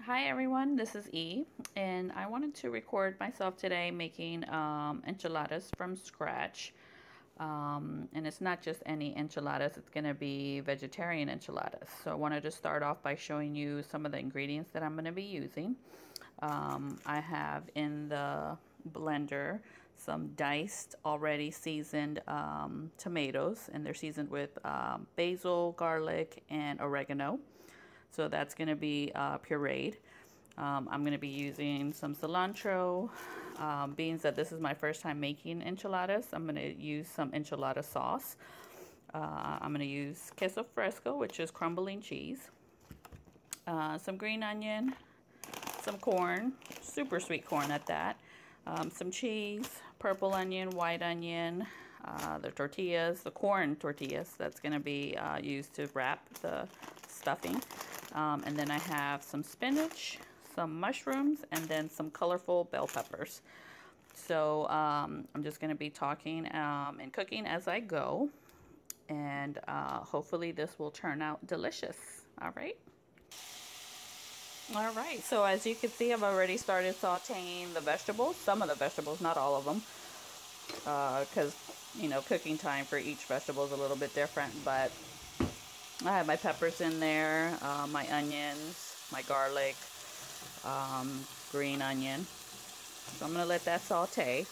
Hi everyone, this is E, and I wanted to record myself today making enchiladas from scratch. And it's not just any enchiladas, it's going to be vegetarian enchiladas. So I wanted to start off by showing you some of the ingredients that I'm going to be using. I have in the blender some diced, already seasoned tomatoes, and they're seasoned with basil, garlic, and oregano. So that's going to be pureed. I'm going to be using some cilantro. Being that this is my first time making enchiladas, I'm going to use some enchilada sauce. I'm going to use queso fresco, which is crumbling cheese. Some green onion, some corn, super sweet corn at that. Some cheese, purple onion, white onion, the tortillas, the corn tortillas that's going to be used to wrap the stuffing. And then I have some spinach, some mushrooms, and then some colorful bell peppers. So I'm just going to be talking and cooking as I go. And hopefully this will turn out delicious. All right. All right. So as you can see, I've already started sauteing the vegetables. Some of the vegetables, not all of them. Because, cooking time for each vegetable is a little bit different. But I have my peppers in there, my onions, my garlic, green onion. So I'm going to let that saute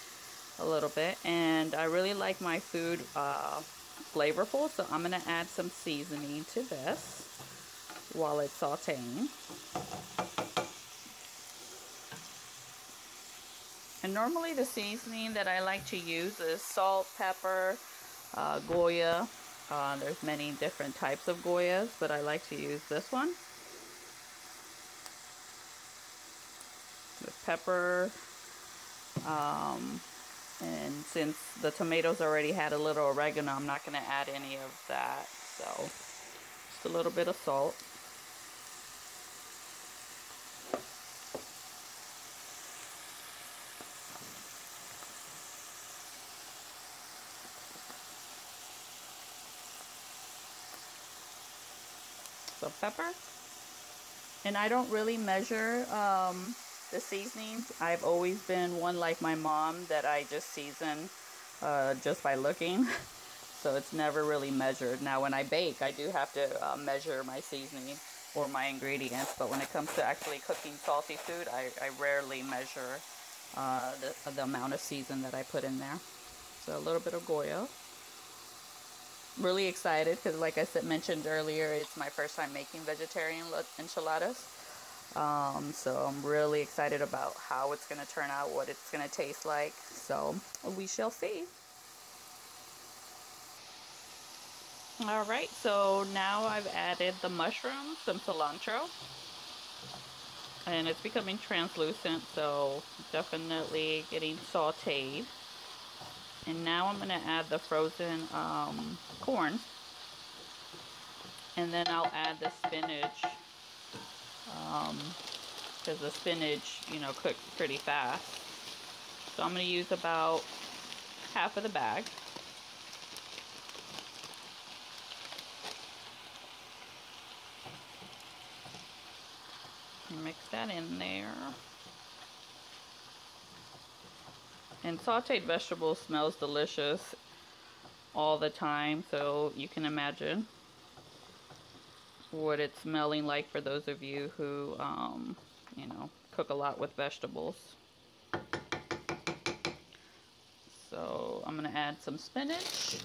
a little bit. And I really like my food flavorful, so I'm going to add some seasoning to this while it's sauteing. And normally the seasoning that I like to use is salt, pepper, Goya. There's many different types of Goyas, but I like to use this one. With pepper. And since the tomatoes already had a little oregano, I'm not going to add any of that. So just a little bit of salt. So pepper. And I don't really measure the seasonings. I've always been one like my mom that I just season just by looking. So it's never really measured. Now when I bake, I do have to measure my seasoning or my ingredients. But when it comes to actually cooking salty food, I rarely measure the amount of season that I put in there. So a little bit of Goya. Really excited because, like I mentioned earlier, it's my first time making vegetarian enchiladas. So I'm really excited about how it's going to turn out, what it's going to taste like. So we shall see. All right, so now I've added the mushrooms, some cilantro, and it's becoming translucent, so definitely getting sauteed. And now I'm going to add the frozen corn. And then I'll add the spinach. Because the spinach, cooks pretty fast. So I'm going to use about half of the bag. Mix that in there. And sauteed vegetables smells delicious all the time, so you can imagine what it's smelling like for those of you who, cook a lot with vegetables. So I'm going to add some spinach.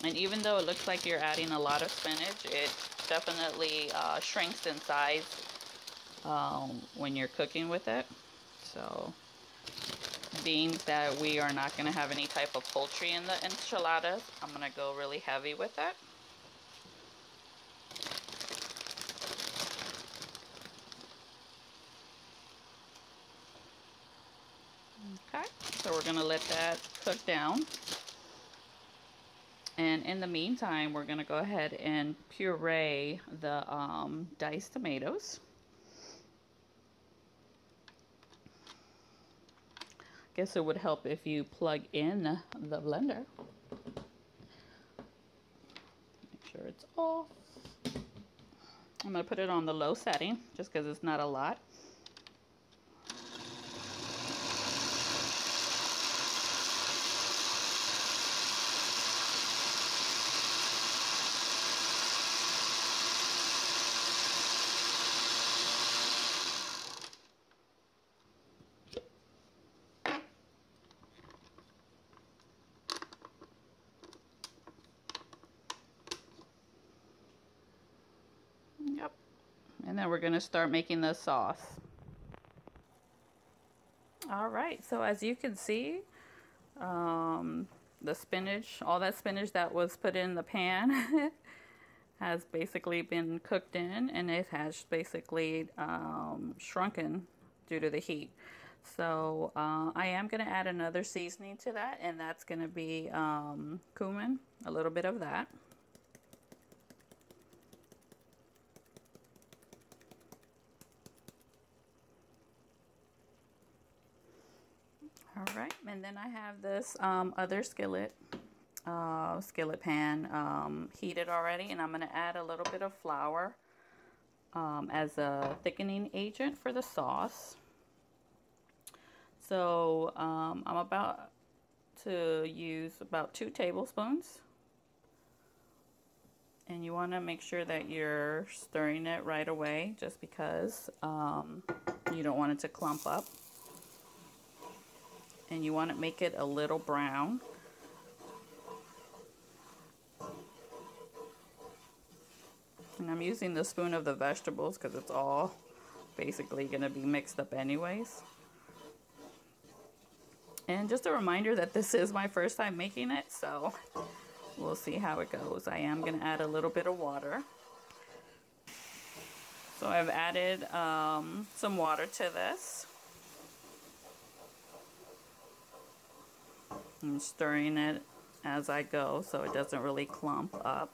And even though it looks like you're adding a lot of spinach, it definitely shrinks in size when you're cooking with it. So being that we are not going to have any type of poultry in the enchiladas, I'm going to go really heavy with it. Okay, so we're going to let that cook down. And in the meantime, we're going to go ahead and puree the diced tomatoes. Guess it would help if you plug in the blender. Make sure it's off. I'm going to put it on the low setting just because it's not a lot. Yep. And then we're going to start making the sauce. All right, so as you can see, the spinach, all that spinach that was put in the pan has basically been cooked in, and it has basically shrunken due to the heat. So I am going to add another seasoning to that, and that's going to be cumin, a little bit of that. All right, and then I have this other skillet pan heated already, and I'm going to add a little bit of flour as a thickening agent for the sauce. So I'm about to use about 2 tablespoons, and you want to make sure that you're stirring it right away just because you don't want it to clump up, and you want to make it a little brown. And I'm using the spoon of the vegetables because it's all basically going to be mixed up anyways. And just a reminder that this is my first time making it, so we'll see how it goes. I am going to add a little bit of water. So I've added some water to this. I'm stirring it as I go so it doesn't really clump up.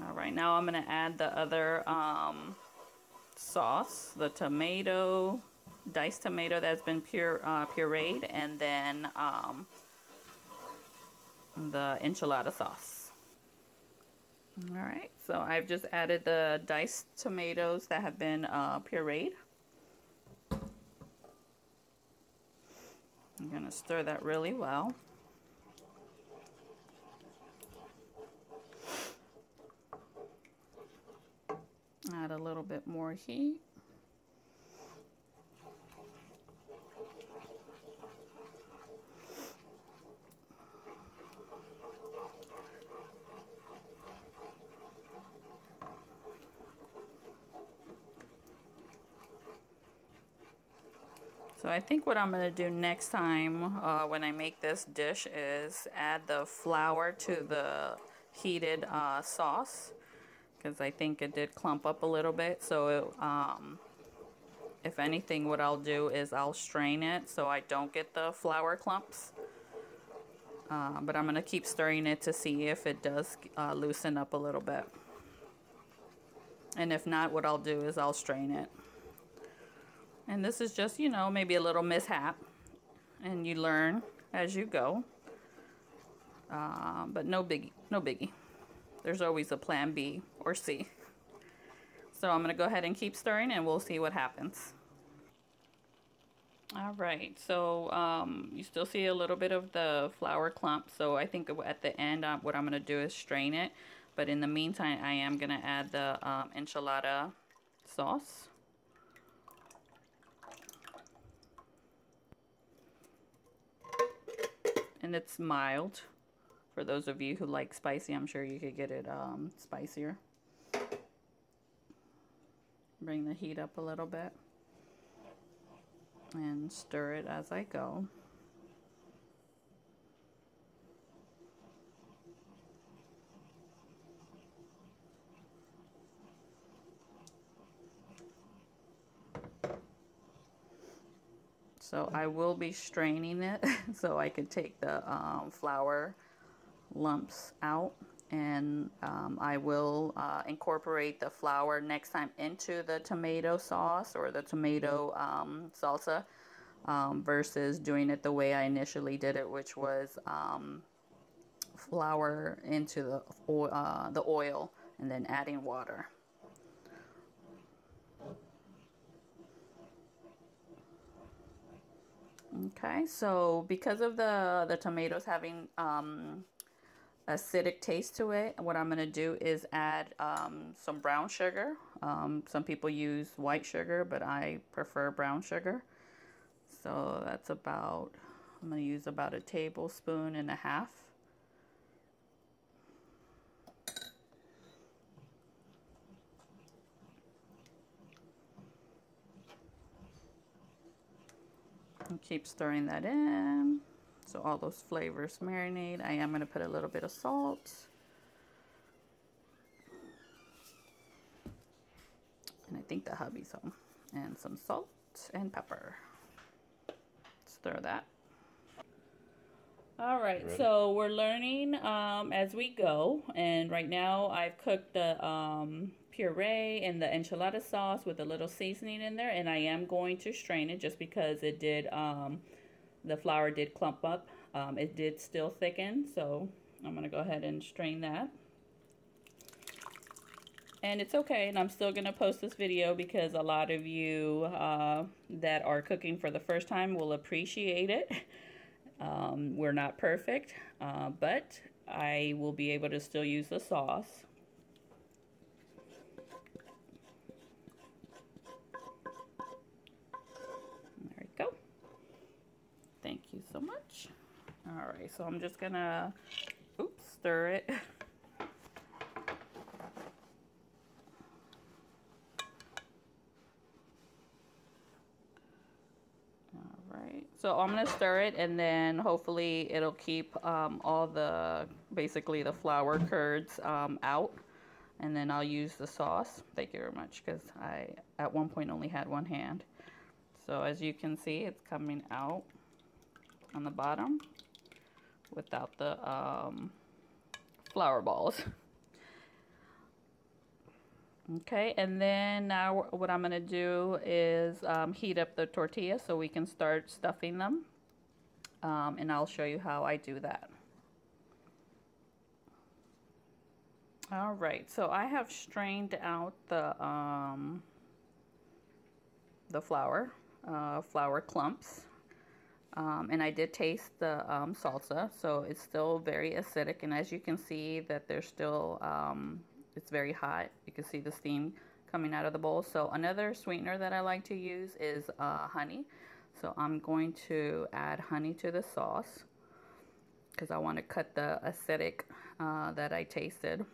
All right, now I'm going to add the other sauce, the diced tomato that's been pureed, and then the enchilada sauce. All right, so I've just added the diced tomatoes that have been pureed. I'm going to stir that really well. Add a little bit more heat. So I think what I'm going to do next time when I make this dish is add the flour to the heated sauce, because I think it did clump up a little bit. So if anything, what I'll do is I'll strain it so I don't get the flour clumps. But I'm going to keep stirring it to see if it does loosen up a little bit. And if not, what I'll do is I'll strain it. And this is just, you know, maybe a little mishap, and you learn as you go. But no biggie. There's always a plan B or C. So I'm going to go ahead and keep stirring, and we'll see what happens. All right, so you still see a little bit of the flour clump. So I think at the end, what I'm going to do is strain it. But in the meantime, I am going to add the enchilada sauce. And it's mild. For those of you who like spicy, I'm sure you could get it spicier. Bring the heat up a little bit and stir it as I go. So I will be straining it so I can take the flour lumps out, and I will incorporate the flour next time into the tomato sauce or the tomato salsa versus doing it the way I initially did it, which was flour into the oil and then adding water. Okay, so because of the tomatoes having acidic taste to it, what I'm gonna do is add some brown sugar. Some people use white sugar, but I prefer brown sugar. So that's about, I'm gonna use about a tablespoon and a half. And keep stirring that in. So all those flavors marinate. I am gonna put a little bit of salt. And I think the hubby's home. And some salt and pepper. Stir that. All right, so we're learning as we go, and right now I've cooked the puree and the enchilada sauce with a little seasoning in there, and I am going to strain it just because it did, the flour did clump up. It did still thicken, so I'm gonna go ahead and strain that. And it's okay, and I'm still gonna post this video because a lot of you that are cooking for the first time will appreciate it. We're not perfect, but I will be able to still use the sauce. There we go. Thank you so much. All right, so I'm just gonna, stir it. So I'm gonna stir it, and then hopefully it'll keep all the, basically the flour curds out, and then I'll use the sauce. Thank you very much, because I at one point only had one hand. So as you can see, it's coming out on the bottom without the flour balls. Okay, and then now what I'm gonna do is heat up the tortillas so we can start stuffing them, and I'll show you how I do that. All right, so I have strained out the flour clumps, and I did taste the salsa, so it's still very acidic, and as you can see that there's still it's very hot. You can see the steam coming out of the bowl. So another sweetener that I like to use is honey. So I'm going to add honey to the sauce because I want to cut the acidic that I tasted.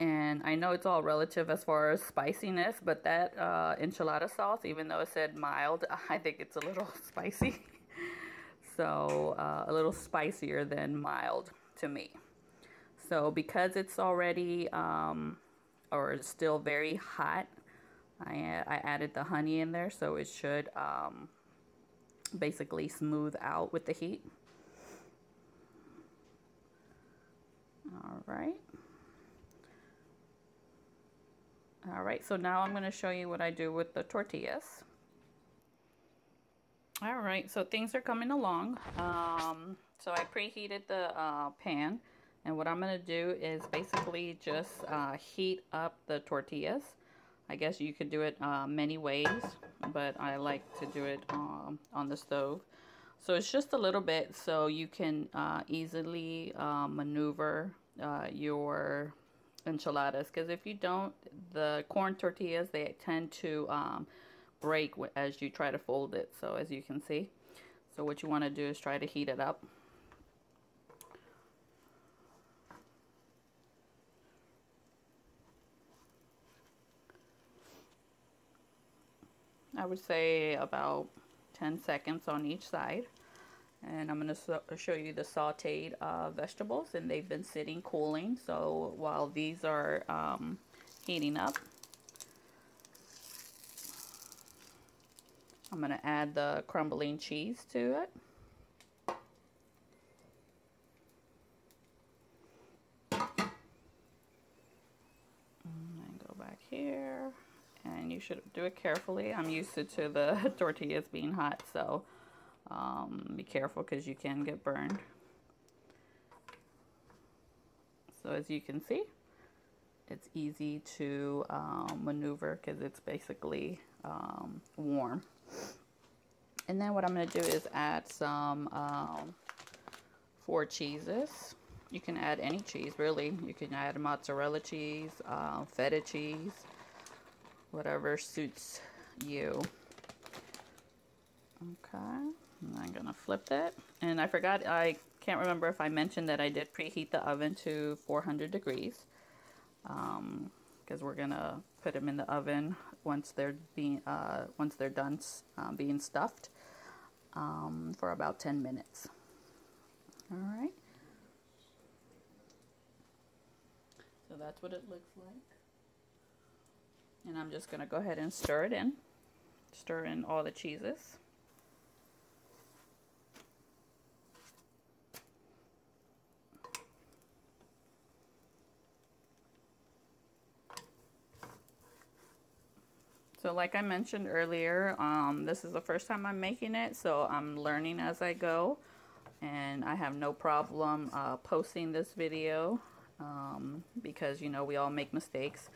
And I know it's all relative as far as spiciness, but that enchilada sauce, even though it said mild, I think it's a little spicy. So a little spicier than mild to me. So because it's already, or it's still very hot, I added the honey in there, so it should basically smooth out with the heat. All right. All right, so now I'm going to show you what I do with the tortillas. All right, so things are coming along. So I preheated the pan. And what I'm going to do is basically just heat up the tortillas. I guess you could do it many ways, but I like to do it on the stove. So it's just a little bit so you can easily maneuver your enchiladas. Because if you don't, the corn tortillas, they tend to break as you try to fold it. So as you can see. So what you want to do is try to heat it up. I would say about 10 seconds on each side. And I'm going to show you the sauteed vegetables, and they've been sitting cooling. So while these are heating up, I'm going to add the crumbling cheese to it. And go back here. And and you should do it carefully. I'm used to the tortillas being hot, so be careful because you can get burned. So as you can see, it's easy to maneuver because it's basically warm. And then what I'm going to do is add some 4 cheeses. You can add any cheese, really. You can add mozzarella cheese, feta cheese, whatever suits you. Okay, and I'm gonna flip it. And I forgot, I can't remember if I mentioned that I did preheat the oven to 400 degrees. Because we're gonna put them in the oven once they're done being stuffed for about 10 minutes. All right. So that's what it looks like. And I'm just gonna go ahead and stir it in. Stir in all the cheeses. So like I mentioned earlier, this is the first time I'm making it, so I'm learning as I go. And I have no problem posting this video because, you know, we all make mistakes.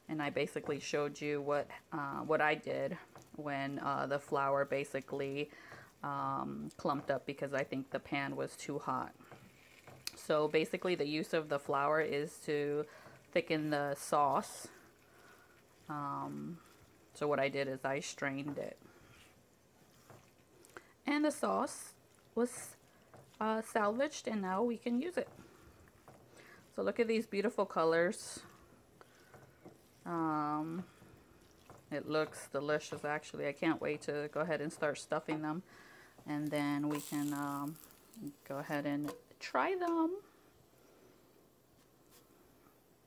And I basically showed you what I did when the flour basically clumped up because I think the pan was too hot. So basically the use of the flour is to thicken the sauce. So what I did is I strained it. And the sauce was salvaged, and now we can use it. So look at these beautiful colors. It looks delicious, actually. I can't wait to go ahead and start stuffing them. And then we can go ahead and try them.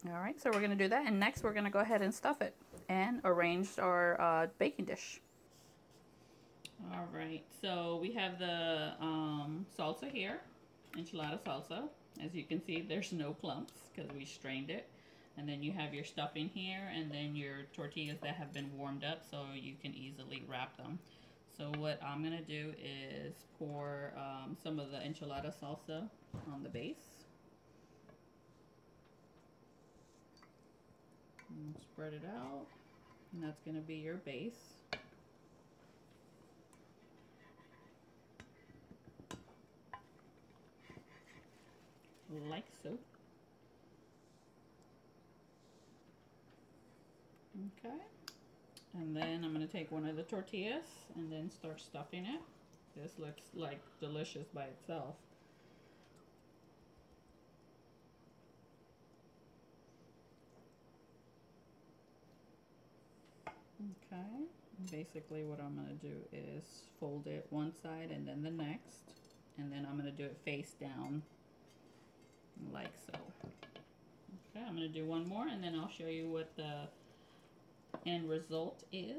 All right, so we're going to do that. And next we're going to go ahead and stuff it and arrange our baking dish. All right, so we have the salsa here, enchilada salsa. As you can see, there's no clumps because we strained it. And then you have your stuffing here, and then your tortillas that have been warmed up so you can easily wrap them. So what I'm gonna do is pour some of the enchilada salsa on the base. And spread it out, and that's gonna be your base. Like so. Okay. And then I'm going to take one of the tortillas and then start stuffing it. This looks like delicious by itself. Okay. Basically what I'm going to do is fold it one side and then the next. And then I'm going to do it face down like so. Okay, I'm going to do one more and then I'll show you what the end result is.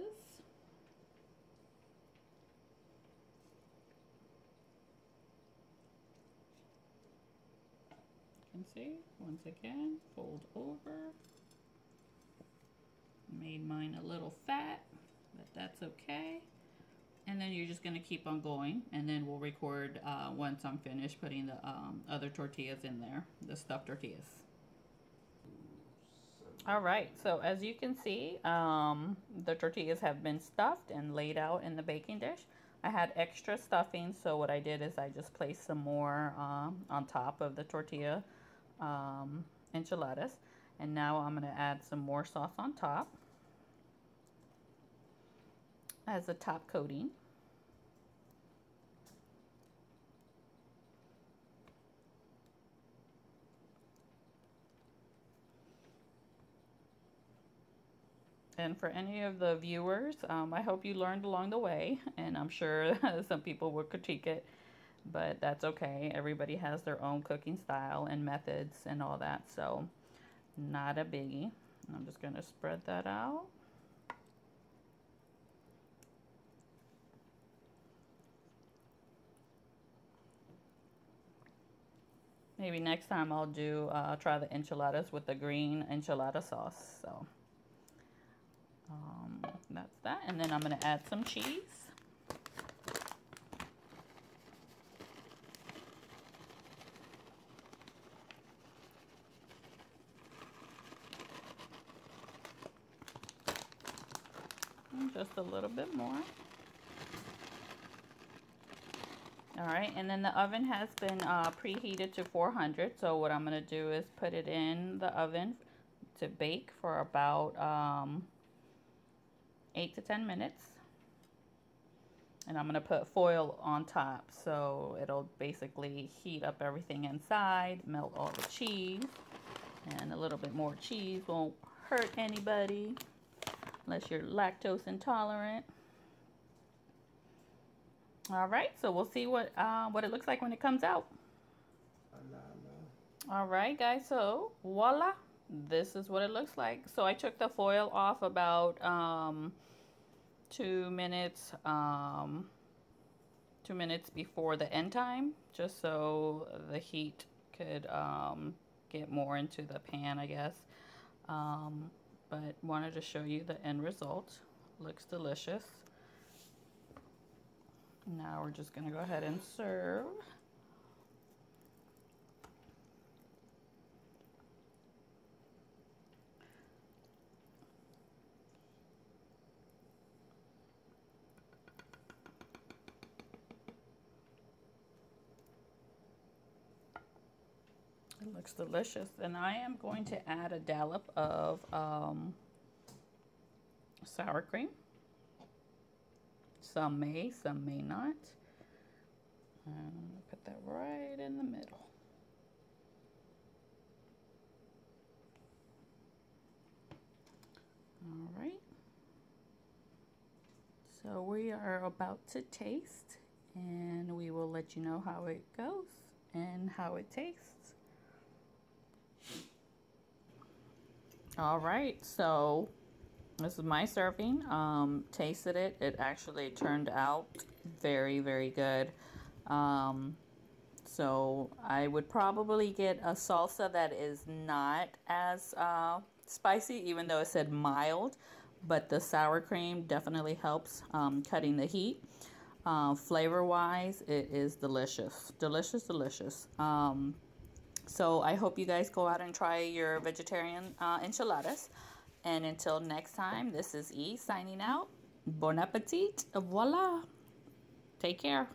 You can see, once again, fold over. Made mine a little fat, but that's okay. And then you're just going to keep on going, and then we'll record once I'm finished putting the other tortillas in there, the stuffed tortillas. All right, so as you can see, the tortillas have been stuffed and laid out in the baking dish. I had extra stuffing, so what I did is I just placed some more on top of the tortilla enchiladas. And now I'm going to add some more sauce on top as a top coating. And for any of the viewers, I hope you learned along the way, and I'm sure some people will critique it, but that's okay. Everybody has their own cooking style and methods and all that, so not a biggie. I'm just going to spread that out. Maybe next time I'll do try the enchiladas with the green enchilada sauce. So that. And then I'm going to add some cheese. And just a little bit more. All right, and then the oven has been preheated to 400. So what I'm going to do is put it in the oven to bake for about 8 to 10 minutes. And I'm going to put foil on top, so it'll basically heat up everything inside, melt all the cheese, and a little bit more cheese won't hurt anybody unless you're lactose intolerant. All right, so we'll see what it looks like when it comes out. All right, guys, so voila, this is what it looks like. So I took the foil off about 2 minutes, 2 minutes before the end time, just so the heat could get more into the pan, I guess. But wanted to show you the end result. Looks delicious. Now we're just gonna go ahead and serve. It looks delicious. And I am going to add a dollop of sour cream. Some may not. And put that right in the middle. All right. So we are about to taste, and we will let you know how it goes and how it tastes. All right, so this is my serving. Tasted it. It actually turned out very, very good. So I would probably get a salsa that is not as spicy, even though it said mild. But the sour cream definitely helps cutting the heat. Flavor-wise, it is delicious. Delicious, delicious. So I hope you guys go out and try your vegetarian enchiladas. And until next time, this is E signing out. Bon appetit. Voila. Take care.